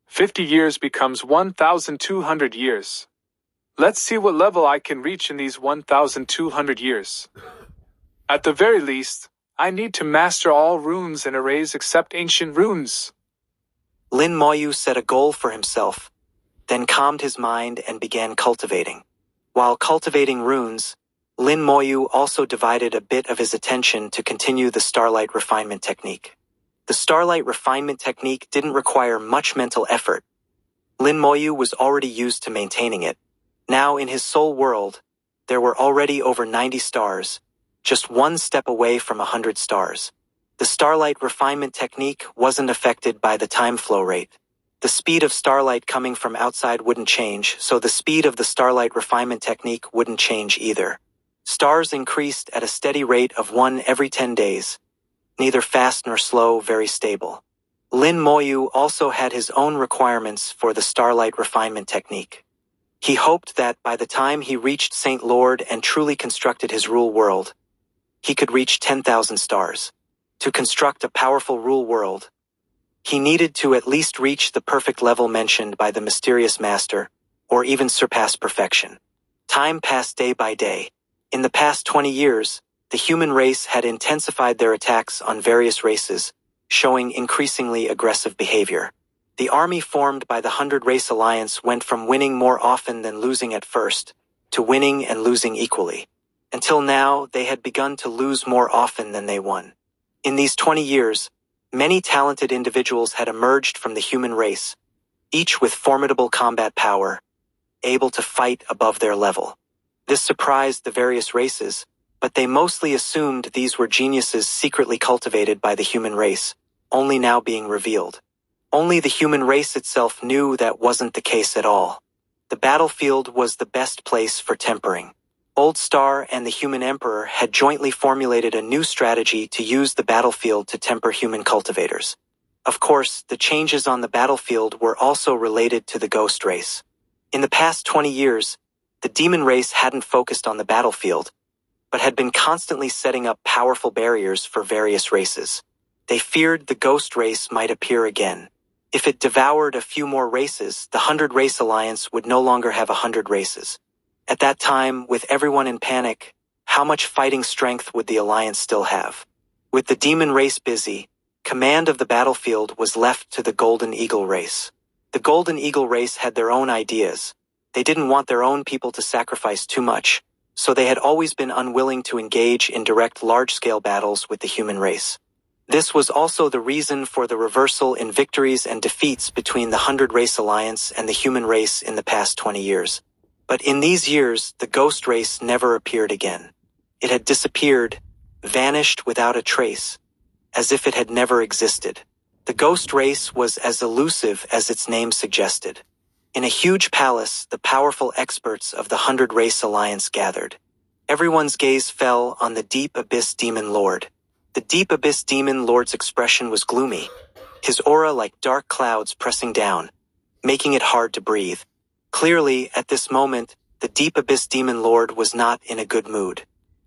50 years becomes 1,200 years. Let's see what level I can reach in these 1,200 years. At the very least, I need to master all runes and arrays except ancient runes. Lin Moyu set a goal for himself, then calmed his mind and began cultivating. While cultivating runes, Lin Moyu also divided a bit of his attention to continue the Starlight Refinement Technique. The Starlight Refinement Technique didn't require much mental effort. Lin Moyu was already used to maintaining it. Now in his soul world, there were already over 90 stars, just one step away from 100 stars. The Starlight Refinement Technique wasn't affected by the time flow rate. The speed of starlight coming from outside wouldn't change, so the speed of the Starlight Refinement Technique wouldn't change either. Stars increased at a steady rate of 1 every 10 days. Neither fast nor slow, very stable. Lin Moyu also had his own requirements for the Starlight Refinement Technique. He hoped that by the time he reached Saint Lord and truly constructed his rule world, he could reach 10,000 stars. To construct a powerful rule world, he needed to at least reach the perfect level mentioned by the mysterious master, or even surpass perfection. Time passed day by day. In the past 20 years, the human race had intensified their attacks on various races, showing increasingly aggressive behavior. The army formed by the 100 Race Alliance went from winning more often than losing at first, to winning and losing equally. Until now, they had begun to lose more often than they won. In these 20 years, many talented individuals had emerged from the human race, each with formidable combat power, able to fight above their level. This surprised the various races, but they mostly assumed these were geniuses secretly cultivated by the human race, only now being revealed. Only the human race itself knew that wasn't the case at all. The battlefield was the best place for tempering. Old Star and the human emperor had jointly formulated a new strategy to use the battlefield to temper human cultivators. Of course, the changes on the battlefield were also related to the ghost race. In the past 20 years, the demon race hadn't focused on the battlefield, but had been constantly setting up powerful barriers for various races. They feared the ghost race might appear again. If it devoured a few more races, the 100-race alliance would no longer have 100 races. At that time, with everyone in panic, how much fighting strength would the alliance still have? With the demon race busy, command of the battlefield was left to the Golden Eagle race. The Golden Eagle race had their own ideas. They didn't want their own people to sacrifice too much, so they had always been unwilling to engage in direct large-scale battles with the human race. This was also the reason for the reversal in victories and defeats between the 100-race alliance and the human race in the past 20 years. But in these years, the ghost race never appeared again. It had disappeared, vanished without a trace, as if it had never existed. The ghost race was as elusive as its name suggested. In a huge palace, the powerful experts of the 100-race alliance gathered. Everyone's gaze fell on the Deep Abyss Demon Lord. The Deep Abyss Demon Lord's expression was gloomy, his aura like dark clouds pressing down, making it hard to breathe. Clearly, at this moment, the Deep Abyss Demon Lord was not in a good mood.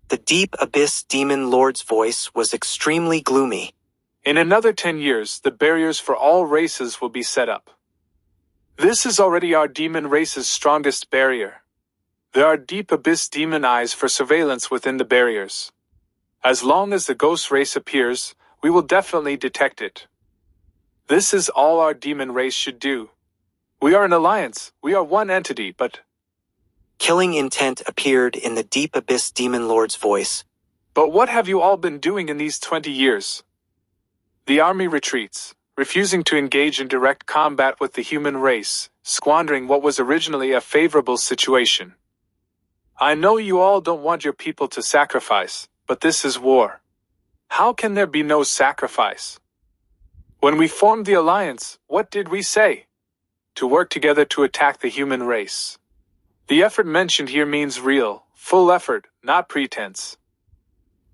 The Deep Abyss Demon Lord's voice was extremely gloomy. In another 10 years, the barriers for all races will be set up. This is already our demon race's strongest barrier. There are Deep Abyss demon eyes for surveillance within the barriers. As long as the ghost race appears, we will definitely detect it. This is all our demon race should do. We are an alliance, we are one entity, but... Killing intent appeared in the Deep Abyss Demon Lord's voice. But what have you all been doing in these 20 years? The army retreats, refusing to engage in direct combat with the human race, squandering what was originally a favorable situation. I know you all don't want your people to sacrifice, but this is war. How can there be no sacrifice? When we formed the alliance, what did we say? To work together to attack the human race. The effort mentioned here means real, full effort, not pretense.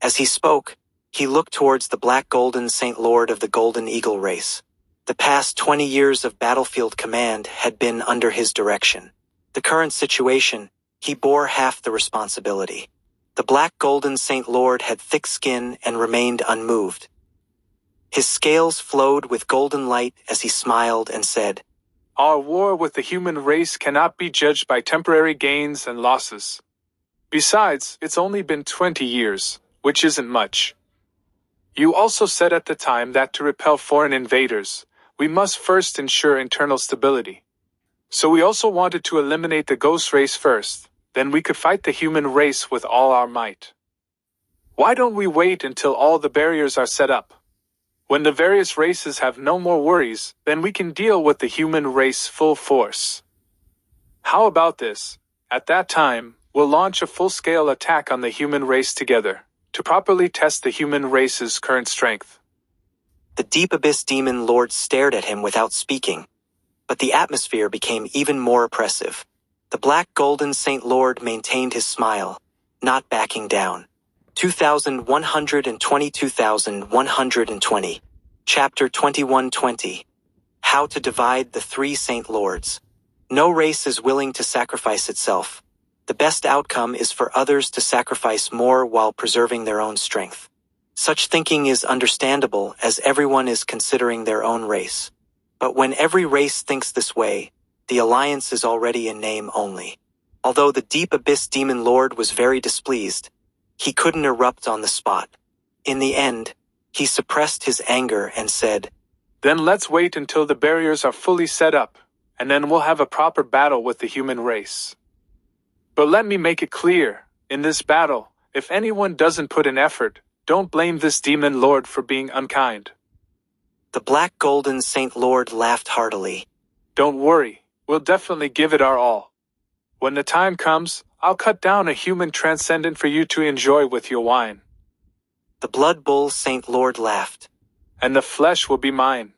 As he spoke, he looked towards the Black Golden Saint Lord of the Golden Eagle race. The past 20 years of battlefield command had been under his direction. The current situation, he bore half the responsibility. The Black Golden Saint Lord had thick skin and remained unmoved. His scales flowed with golden light as he smiled and said, Our war with the human race cannot be judged by temporary gains and losses. Besides, it's only been 20 years, which isn't much. You also said at the time that to repel foreign invaders, we must first ensure internal stability. So we also wanted to eliminate the ghost race first, then we could fight the human race with all our might. Why don't we wait until all the barriers are set up? When the various races have no more worries, then we can deal with the human race full force. How about this? At that time, we'll launch a full-scale attack on the human race together, to properly test the human race's current strength. The Deep Abyss Demon Lord stared at him without speaking, but the atmosphere became even more oppressive. The Black Golden Saint Lord maintained his smile, not backing down. 2120 Chapter 2120. How to divide the three Saint Lords. No race is willing to sacrifice itself. The best outcome is for others to sacrifice more while preserving their own strength. Such thinking is understandable as everyone is considering their own race. But when every race thinks this way, the alliance is already in name only. Although the Deep Abyss Demon Lord was very displeased, he couldn't erupt on the spot. In the end, he suppressed his anger and said, Then let's wait until the barriers are fully set up, and then we'll have a proper battle with the human race. But let me make it clear, in this battle, if anyone doesn't put in effort, don't blame this Demon Lord for being unkind. The Black Golden Saint Lord laughed heartily. Don't worry, we'll definitely give it our all. When the time comes, I'll cut down a human transcendent for you to enjoy with your wine. The Blood Bull Saint Lord laughed. And the flesh will be mine.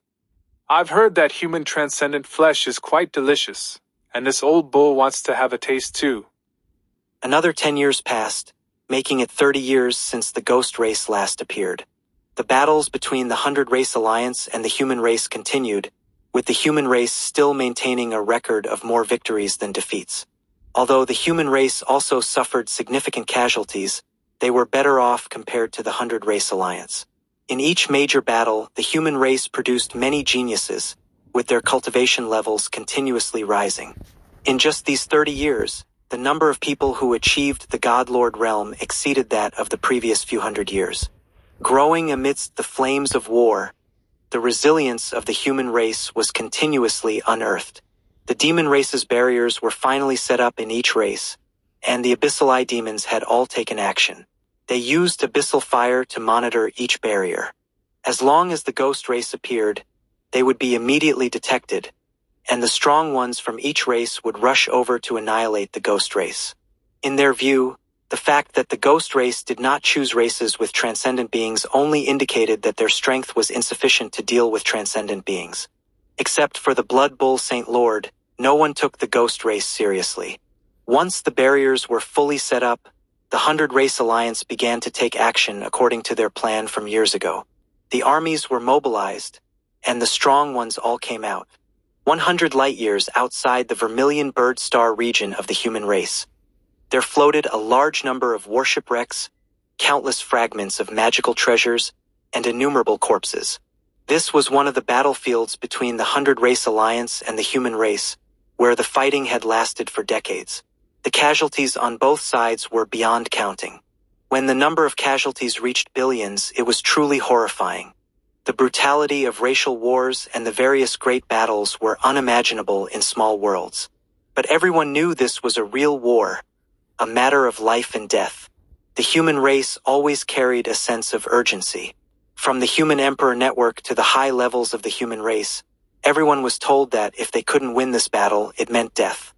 I've heard that human transcendent flesh is quite delicious, and this old bull wants to have a taste too. Another 10 years passed, making it 30 years since the ghost race last appeared. The battles between the 100 Race Alliance and the human race continued, with the human race still maintaining a record of more victories than defeats. Although the human race also suffered significant casualties, they were better off compared to the 100 Race Alliance. In each major battle, the human race produced many geniuses, with their cultivation levels continuously rising. In just these 30 years, the number of people who achieved the God-Lord realm exceeded that of the previous few hundred years. Growing amidst the flames of war, the resilience of the human race was continuously unearthed. The demon race's barriers were finally set up in each race, and the Abyssal Eye demons had all taken action. They used abyssal fire to monitor each barrier. As long as the ghost race appeared, they would be immediately detected, and the strong ones from each race would rush over to annihilate the ghost race. In their view, the fact that the ghost race did not choose races with transcendent beings only indicated that their strength was insufficient to deal with transcendent beings. Except for the Blood Bull Saint Lord, no one took the ghost race seriously. Once the barriers were fully set up, the 100 Race Alliance began to take action according to their plan from years ago. The armies were mobilized, and the strong ones all came out. 100 light-years outside the Vermilion Bird Star region of the human race, there floated a large number of warship wrecks, countless fragments of magical treasures, and innumerable corpses. This was one of the battlefields between the 100 Race Alliance and the human race, where the fighting had lasted for decades. The casualties on both sides were beyond counting. When the number of casualties reached billions, it was truly horrifying. The brutality of racial wars and the various great battles were unimaginable in small worlds. But everyone knew this was a real war, a matter of life and death. The human race always carried a sense of urgency. From the Human Emperor Network to the high levels of the human race, everyone was told that if they couldn't win this battle, it meant death.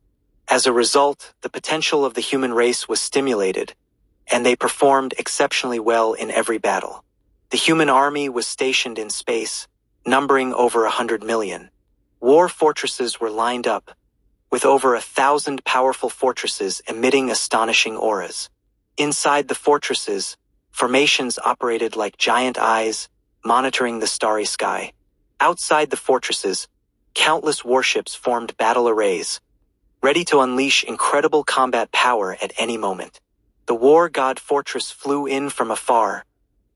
As a result, the potential of the human race was stimulated, and they performed exceptionally well in every battle. The human army was stationed in space, numbering over 100 million. War fortresses were lined up, with over 1,000 powerful fortresses emitting astonishing auras. Inside the fortresses, formations operated like giant eyes, monitoring the starry sky. Outside the fortresses, countless warships formed battle arrays, ready to unleash incredible combat power at any moment. The war god fortress flew in from afar,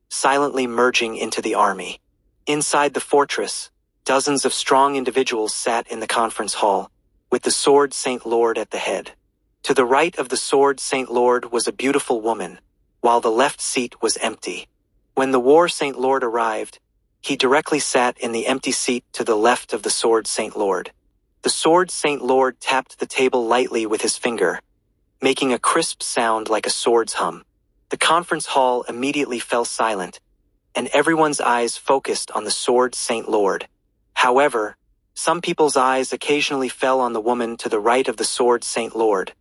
silently merging into the army. Inside the fortress, dozens of strong individuals sat in the conference hall, with the Sword Saint Lord at the head. To the right of the Sword Saint Lord was a beautiful woman, while the left seat was empty. When the War Saint Lord arrived, he directly sat in the empty seat to the left of the Sword Saint Lord. The Sword Saint Lord tapped the table lightly with his finger, making a crisp sound like a sword's hum. The conference hall immediately fell silent, and everyone's eyes focused on the Sword Saint Lord. However, some people's eyes occasionally fell on the woman to the right of the Sword Saint Lord,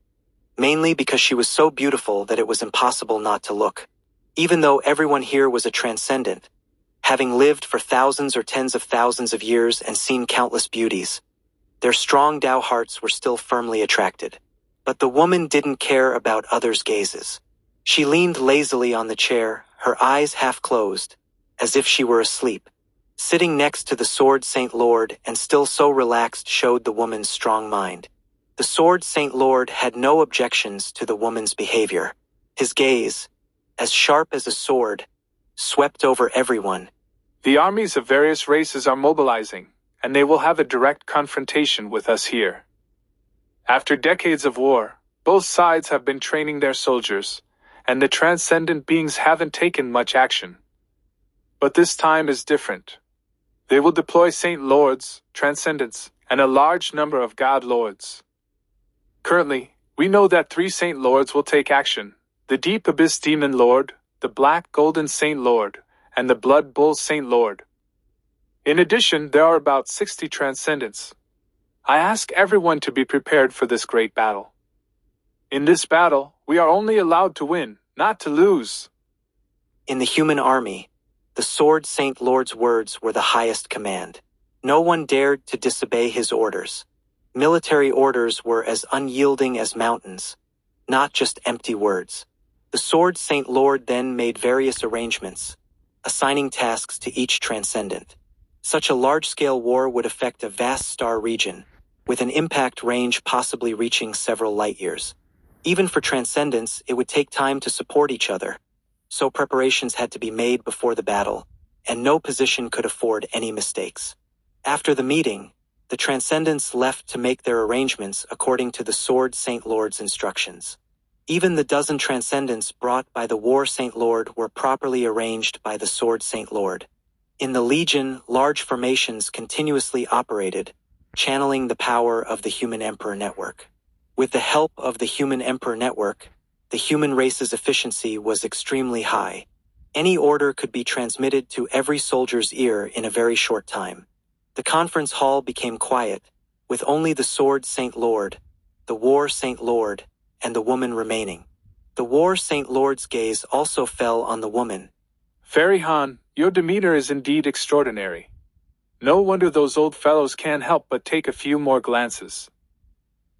mainly because she was so beautiful that it was impossible not to look. Even though everyone here was a transcendent, having lived for thousands or tens of thousands of years and seen countless beauties, their strong Tao hearts were still firmly attracted. But the woman didn't care about others' gazes. She leaned lazily on the chair, her eyes half closed, as if she were asleep. Sitting next to the Sword Saint Lord and still so relaxed showed the woman's strong mind. The Sword Saint Lord had no objections to the woman's behavior. His gaze, as sharp as a sword, swept over everyone. The armies of various races are mobilizing, and they will have a direct confrontation with us here. After decades of war, both sides have been training their soldiers, and the transcendent beings haven't taken much action. But this time is different. They will deploy Saint Lords, Transcendents, and a large number of God Lords. Currently, we know that 3 Saint Lords will take action: the Deep Abyss Demon Lord, the Black Golden Saint Lord, and the Blood Bull Saint Lord. In addition, there are about 60 Transcendents. I ask everyone to be prepared for this great battle. In this battle, we are only allowed to win, not to lose. In the human army, the Sword Saint Lord's words were the highest command. No one dared to disobey his orders. Military orders were as unyielding as mountains, not just empty words. The Sword Saint Lord then made various arrangements, assigning tasks to each transcendent. Such a large-scale war would affect a vast star region, with an impact range possibly reaching several light-years. Even for transcendents, it would take time to support each other, so preparations had to be made before the battle, and no position could afford any mistakes. After the meeting, the transcendents left to make their arrangements according to the Sword Saint Lord's instructions. Even the dozen transcendents brought by the War Saint Lord were properly arranged by the Sword Saint Lord. In the Legion, large formations continuously operated, channeling the power of the Human Emperor Network. With the help of the Human Emperor Network, the human race's efficiency was extremely high. Any order could be transmitted to every soldier's ear in a very short time. The conference hall became quiet, with only the Sword Saint Lord, the War Saint Lord, and the woman remaining. The War Saint Lord's gaze also fell on the woman. Fairy Han, your demeanor is indeed extraordinary. No wonder those old fellows can't help but take a few more glances.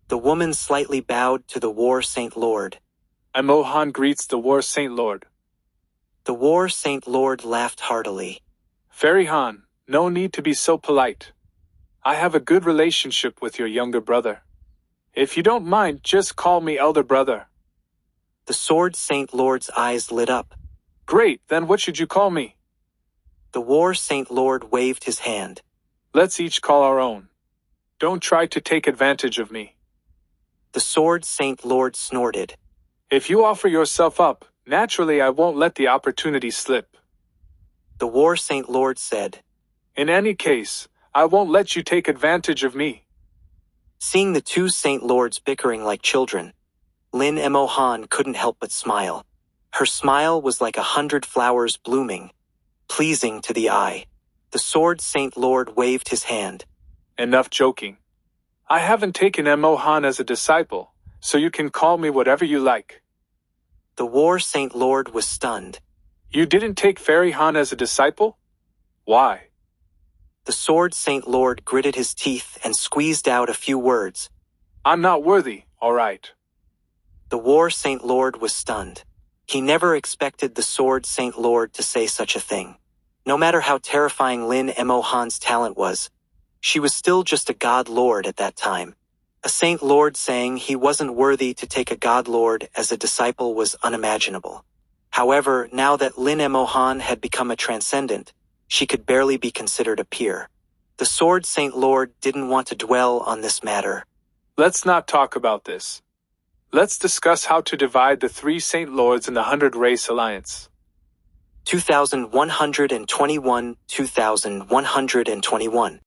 The woman slightly bowed to the War Saint Lord. Mohan greets the War Saint Lord. The War Saint Lord laughed heartily. Fairy Han, no need to be so polite. I have a good relationship with your younger brother. If you don't mind, just call me elder brother. The Sword Saint Lord's eyes lit up. Great, then what should you call me? The War Saint Lord waved his hand. Let's each call our own. Don't try to take advantage of me. The Sword Saint Lord snorted. If you offer yourself up, naturally I won't let the opportunity slip. The War Saint Lord said. In any case, I won't let you take advantage of me. Seeing the two Saint Lords bickering like children, Lin Moyu couldn't help but smile. Her smile was like 100 flowers blooming, pleasing to the eye. The Sword Saint Lord waved his hand. Enough joking. I haven't taken Mohan as a disciple, so you can call me whatever you like. The War Saint Lord was stunned. You didn't take Fairy Han as a disciple? Why? The Sword Saint Lord gritted his teeth and squeezed out a few words. I'm not worthy, all right. The War Saint Lord was stunned. He never expected the Sword Saint Lord to say such a thing. No matter how terrifying Lin Mohan's talent was, she was still just a God Lord at that time. A Saint Lord saying he wasn't worthy to take a God Lord as a disciple was unimaginable. However, now that Lin Moyu had become a transcendent, she could barely be considered a peer. The Sword Saint Lord didn't want to dwell on this matter. Let's not talk about this. Let's discuss how to divide the 3 Saint Lords in the 100 Race Alliance. 2121, 2121.